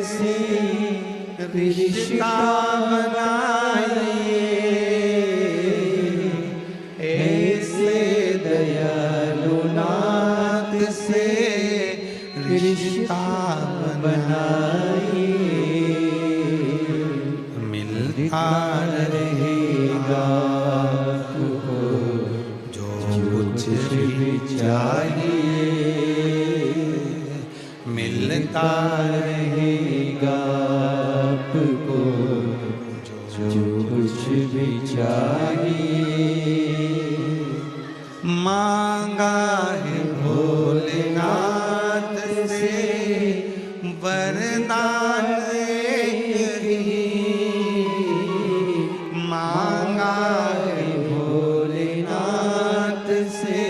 से रिश्ता बनाइए, ऐसे दयालु नाथ से रिश्ता बनाइए। मिलता रहेगा आपको जो कुछ भी चाहिए, मिलता रहेगा आपको जो कुछ भी चाहिए। मांगा है भोलेनाथ से वरदान एक ही, मांगा है भोलेनाथ से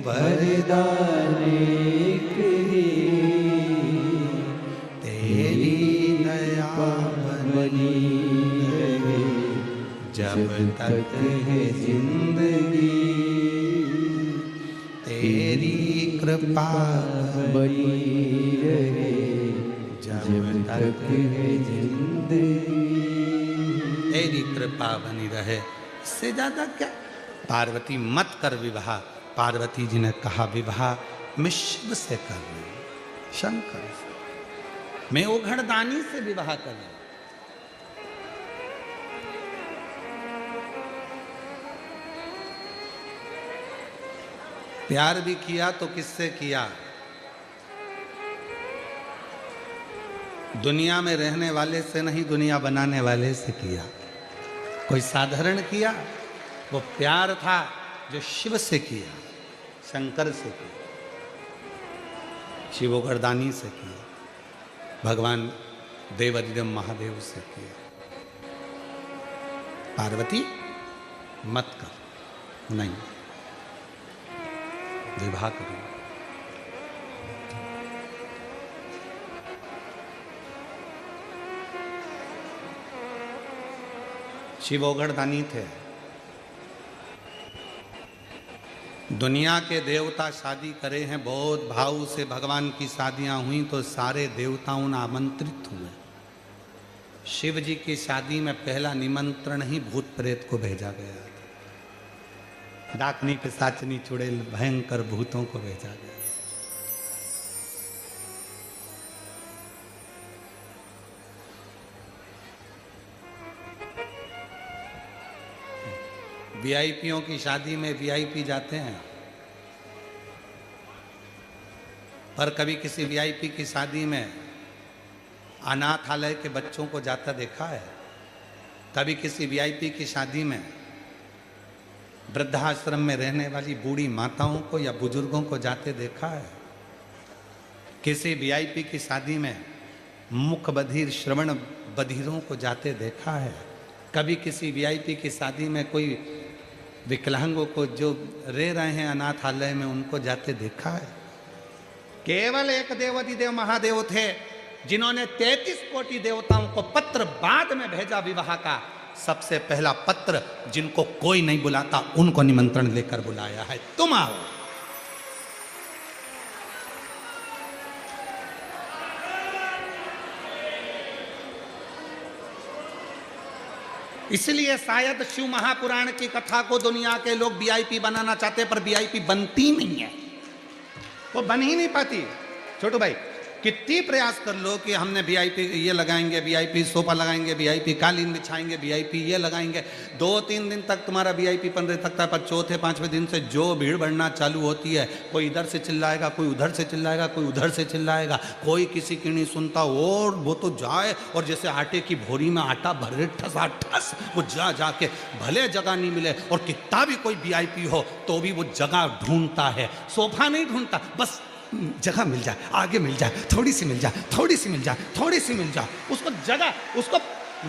वरदान एक ही। तेरी दया बनी रहे जब तक है जिंदगी, तेरी कृपा बनी रहे जब तक है जिंदगी। तेरी कृपा बनी रहे, इससे ज्यादा क्या। पार्वती मत कर विवाह। पार्वती जी ने कहा विवाह मैं शिव से कर रही हूं, शंकर से, मैं ओघड़दानी से विवाह कर रही हूं। प्यार भी किया तो किससे किया? दुनिया में रहने वाले से नहीं, दुनिया बनाने वाले से किया। कोई साधारण किया? वो प्यार था जो शिव से किया, शंकर से किया, शिवोगरदानी से किया, भगवान देवादिदेव महादेव से किया। पार्वती मत कर, नहीं विवाह करो। शिवोगरदानी थे। दुनिया के देवता शादी करे हैं, बहुत भाव से भगवान की शादियां हुई तो सारे देवताओं ने आमंत्रित हुए। शिव जी की शादी में पहला निमंत्रण ही भूत प्रेत को भेजा गया था। डाकनी पिशाचनी चुड़ैल भयंकर भूतों को भेजा गया। वीआईपीओं की शादी में वीआईपी जाते हैं, पर कभी किसी वीआईपी की शादी में अनाथालय के बच्चों को जाता देखा है? कभी किसी वीआईपी की शादी में वृद्धाश्रम में रहने वाली बूढ़ी माताओं को या बुजुर्गों को जाते देखा है? किसी वीआईपी की शादी में मुख बधिर श्रवण बधिरों को जाते देखा है? कभी किसी वीआईपी की शादी में कोई विकलांगों को जो रह रहे हैं अनाथालय में उनको जाते देखा है? केवल एक देवादिदेव महादेव थे जिन्होंने 33 कोटि देवताओं को पत्र बाद में भेजा विवाह का। सबसे पहला पत्र जिनको कोई नहीं बुलाता उनको निमंत्रण लेकर बुलाया है, तुम आओ। इसलिए शायद शिव महापुराण की कथा को दुनिया के लोग वीआईपी बनाना चाहते, पर वीआईपी बनती नहीं है, वो बन ही नहीं पाती। छोटू भाई, कितनी प्रयास कर लो कि हमने वीआईपी ये लगाएंगे, वीआईपी सोफा लगाएंगे, वीआईपी कालीन बिछाएंगे, वीआईपी ये लगाएंगे, 2-3 दिन तक तुम्हारा वीआईपी पन रह सकता है, पर चौथे 5वें दिन से जो भीड़ बढ़ना चालू होती है, कोई इधर से चिल्लाएगा, कोई उधर से चिल्लाएगा, कोई उधर से चिल्लाएगा, कोई किसी की नहीं सुनता, और वो तो जाए और जैसे आटे की भोरी में आटा भरे ठसा ठस, वो जाके भले जगह नहीं मिले, और कितना भी कोई वीआईपी हो तो भी वो जगह ढूंढता है। सोफा नहीं ढूंढता, बस जगह मिल जाए, आगे मिल जाए, थोड़ी सी मिल जाए, थोड़ी सी मिल जाए, थोड़ी सी मिल जाए, उसको जगह, उसको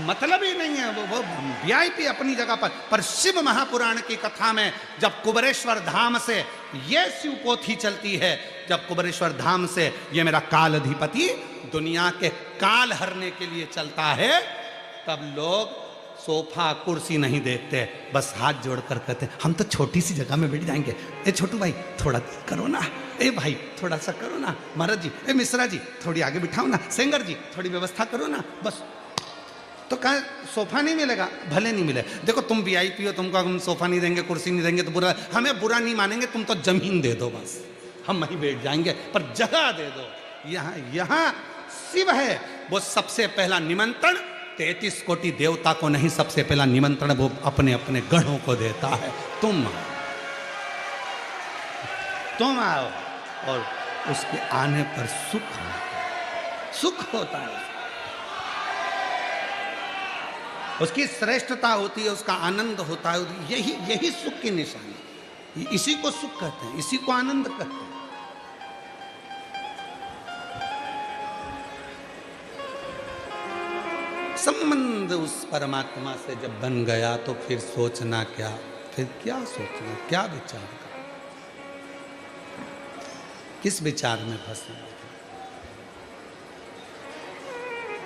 मतलब ही नहीं है, वो वीआईपी अपनी जगह पर शिव महापुराण की कथा में जब कुबरेश्वर धाम से ये शिव पोथी चलती है, जब कुबरेश्वर धाम से ये मेरा काल अधिपति दुनिया के काल हरने के लिए चलता है, तब लोग सोफा कुर्सी नहीं देखते, बस हाथ जोड़कर कहते हम तो छोटी सी जगह में बैठ जाएंगे। ए छोटू भाई थोड़ा करो ना, ए भाई थोड़ा सा करो ना, महाराज जी, ए मिश्रा जी थोड़ी आगे बिठाओ ना, सेंगर जी थोड़ी व्यवस्था करो ना, बस। तो कहा सोफा नहीं मिलेगा, भले नहीं मिले, देखो तुम वीआईपी हो, तुमको हम सोफा नहीं देंगे, कुर्सी नहीं देंगे तो बुरा, हमें बुरा नहीं मानेंगे, तुम तो जमीन दे दो बस, हम वहीं बैठ जाएंगे, पर जगह दे दो। यहाँ यहाँ शिव है, वो सबसे पहला निमंत्रण 33 कोटि देवता को नहीं, सबसे पहला निमंत्रण वो अपने अपने गणों को देता है, तुम आओ, और उसके आने पर सुख होता है, उसकी श्रेष्ठता होती है, उसका आनंद होता है, यही सुख की निशानी, इसी को सुख कहते हैं, इसी को आनंद कहते हैं। संबंध उस परमात्मा से जब बन गया तो फिर सोचना क्या, फिर क्या सोचना, क्या विचार करना, किस विचार में फंसना।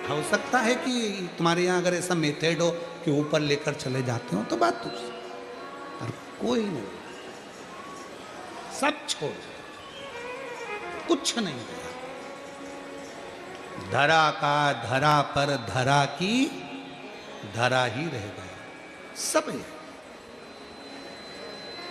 हो सकता है कि तुम्हारे यहाँ अगर ऐसा मेथड हो कि ऊपर लेकर चले जाते हो तो बात दूसरी, पर कोई नहीं, सब छोड़, कुछ नहीं, धरा का धरा पर धरा की धरा ही रह गया, सब है।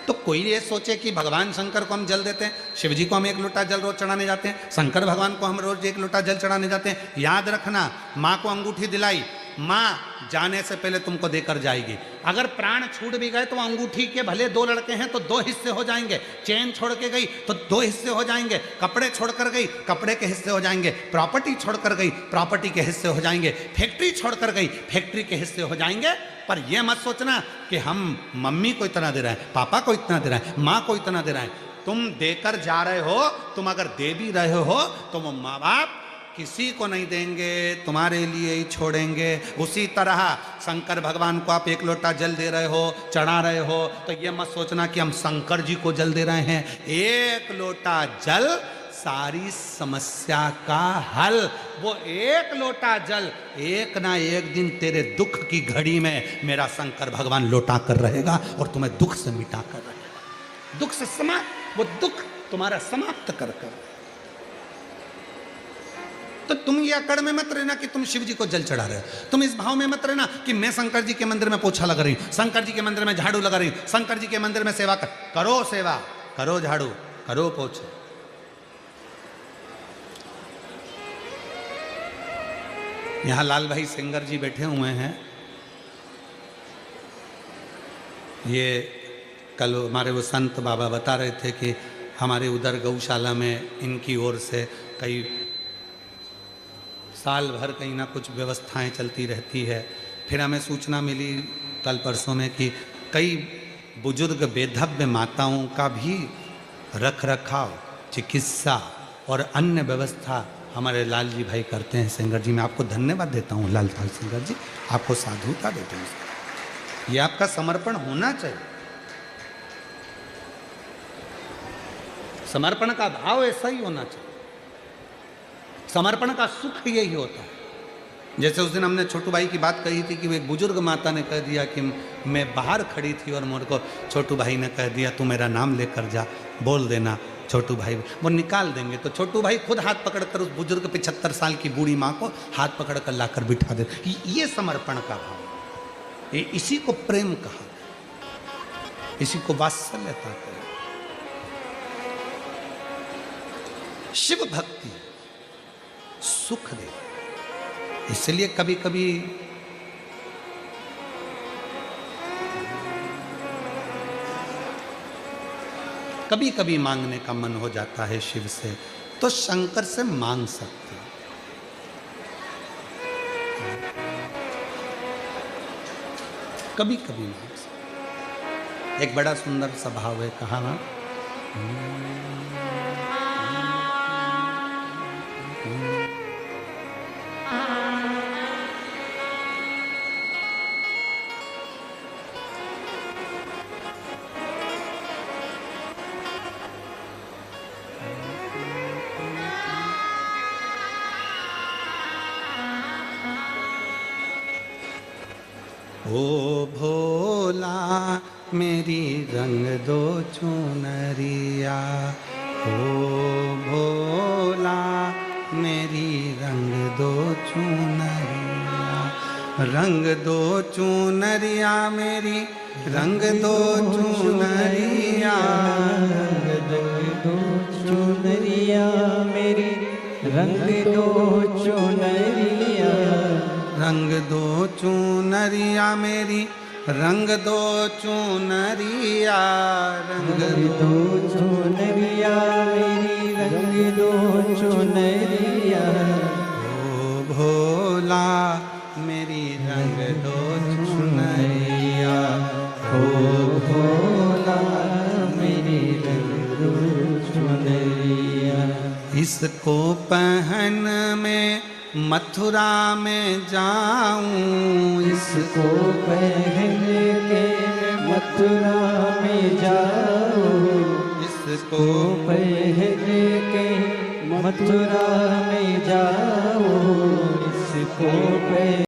तो कोई ये सोचे कि भगवान शंकर को हम जल देते हैं, शिव जी को हम 1 लोटा जल रोज चढ़ाने जाते हैं, शंकर भगवान को हम रोज 1 लोटा जल चढ़ाने जाते हैं। याद रखना, माँ को अंगूठी दिलाई, माँ जाने से पहले तुमको देकर जाएगी। अगर प्राण छूट भी गए तो अंगूठी के भले 2 लड़के हैं तो 2 हिस्से हो जाएंगे, चेन छोड़ के गई तो 2 हिस्से हो जाएंगे, कपड़े छोड़कर गई कपड़े के हिस्से हो जाएंगे, प्रॉपर्टी छोड़कर गई प्रॉपर्टी के हिस्से हो जाएंगे, फैक्ट्री छोड़कर गई फैक्ट्री के हिस्से हो जाएंगे। पर यह मत सोचना कि हम मम्मी को इतना दे रहे हैं, पापा को इतना दे रहे हैं, माँ को इतना दे रहे हैं। तुम देकर जा रहे हो, तुम अगर दे भी रहे हो तो वो माँ बाप किसी को नहीं देंगे, तुम्हारे लिए ही छोड़ेंगे। उसी तरह शंकर भगवान को आप 1 लोटा जल दे रहे हो, चढ़ा रहे हो, तो ये मत सोचना कि हम शंकर जी को जल दे रहे हैं। 1 लोटा जल सारी समस्या का हल। वो 1 लोटा जल एक ना एक दिन तेरे दुख की घड़ी में मेरा शंकर भगवान लौटा कर रहेगा और तुम्हें दुख से मिटा कर रहेगा, दुख से समाप्त, वो दुख तुम्हारा समाप्त कर कर। तो तुम ये अकड़ में मत रहना कि तुम शिव जी को जल चढ़ा रहे हो, तुम इस भाव में मत रहना कि मैं शंकर जी के मंदिर में पोछा लगा रही हूं, शंकर जी के मंदिर में झाड़ू लगा रही हूं, शंकर जी के मंदिर में सेवा करो, सेवा करो, झाड़ू करो, पोछे। यहां लाल भाई सिंगर जी बैठे हुए हैं, ये कल हमारे वो संत बाबा बता रहे थे कि हमारे उधर गौशाला में इनकी ओर से कई साल भर कहीं ना कुछ व्यवस्थाएं चलती रहती है। फिर हमें सूचना मिली कल परसों में कि कई बुजुर्ग बेधव्य माताओं का भी रख रखाव, चिकित्सा और अन्य व्यवस्था हमारे लाल जी भाई करते हैं। सिंगर जी, मैं आपको धन्यवाद देता हूँ लाल भाई सिंगर जी, आपको साधुता देता हूँ। ये आपका समर्पण होना चाहिए, समर्पण का भाव ऐसा ही होना चाहिए। समर्पण का सुख यही होता है। जैसे उस दिन हमने छोटू भाई की बात कही थी कि एक बुजुर्ग माता ने कह दिया कि मैं बाहर खड़ी थी और मेरे को छोटू भाई ने कह दिया तू मेरा नाम लेकर जा, बोल देना छोटू भाई, वो निकाल देंगे। तो छोटू भाई खुद हाथ पकड़कर उस बुजुर्ग 75 साल की बूढ़ी माँ को हाथ पकड़कर लाकर बिठा दे। ये समर्पण का भाव, इसी को प्रेम कहा, इसी को वात्सल्यता कहा। शिव भक्ति सुख दे, इसलिए कभी कभी कभी कभी मांगने का मन हो जाता है शिव से, तो शंकर से मांग सकते हैं। कभी कभी मांग सकते। एक बड़ा सुंदर सा भाव है, कहा ना, ओ भोला मेरी रंग दो चुनरिया, ओ भोला मेरी रंग दो चुनरिया, रंग दो चुनरिया मेरी रंग दो चुनरिया, रंग दो चुनरिया मेरी रंग दो चुनरिया, रंग दो चुनरिया मेरी रंग दो चुनरिया, रंग दो चुनरिया मेरी रंग दो चुनरिया, ओ भोला मेरी रंग दो चुनरिया, ओ भोला मेरी रंग दो चुनरिया। इसको पहन में मथुरा में जाऊं, इसको पहन के मथुरा में जाऊं, इसको पहन के मथुरा में जाऊं, इसको पहन